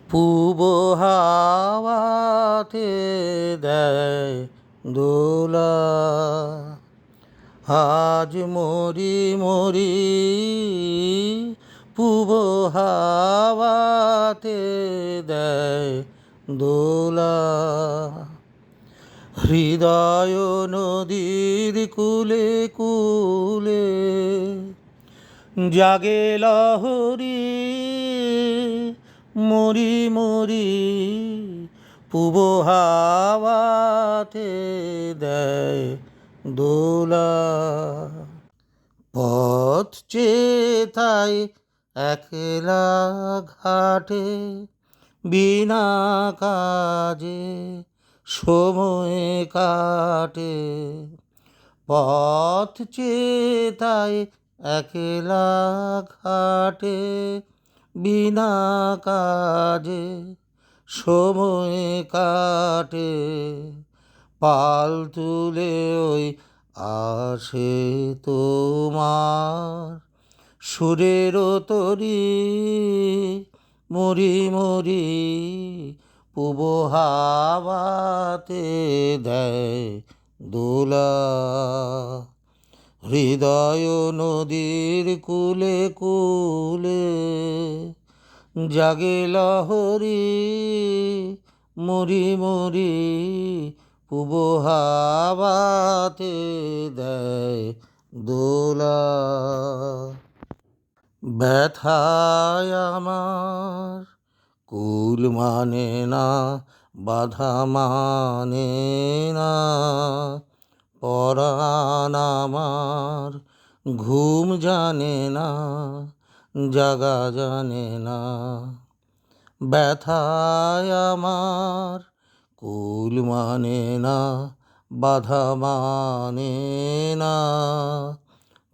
পূব হাওয়াতে দেয় দোলা, আজ মরি মরি পূব হাওয়াতে দেয় দোলা। হৃদয় নদীর কূলে কূলে জাগে লহরী, মরি মরি পূব হাওয়াতে দেয় দোলা। পথ চেতাই একলা ঘাটে বিনা কাজে সময় কাটে। পথ চেতাই একলা ঘাটে বিনা কাজে সময় কাটে। পাল তুলে ওই আসে তোমার সুরের তরি, মরি মরি পূব হাওয়াতে দেয় দোলা। হৃদয় নদীর কূলে কূলে জাগে লহরী, মরি মরি পূব হাওয়াতে দেয় দোলা। ব্যথায় আমার কুল মানে না, বাধা মানে না, পরাণ আমার ঘুম জানে না, জাগা জানে না। ব্যথায় আমার কুল মানে না, বাধা মানে না,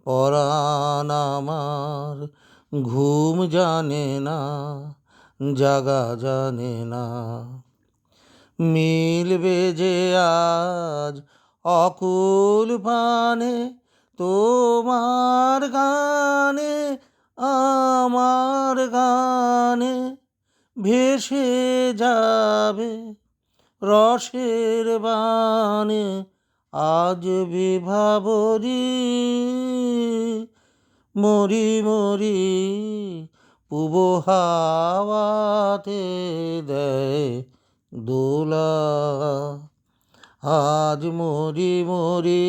পরাণ আমার ঘুম জানে না, জাগা জানে না। মিলবে যে আজ অকুল পানে তোমার গানে আমার গানে, ভেসে যাবে রসের বানে আজ বিভাবরী, মরি মরি পূব হাওয়াতে দেয় দোলা। আজ মরি মরি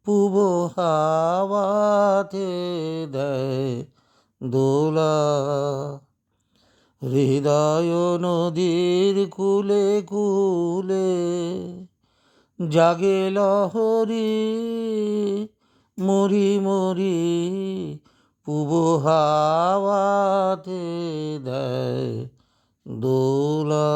পূব হাওয়াতে দেয় দোলা। হৃদয় নদীর কূলে কূলে জাগে লহরী, মরি মরি পূব হাওয়াতে দেয় দোলা।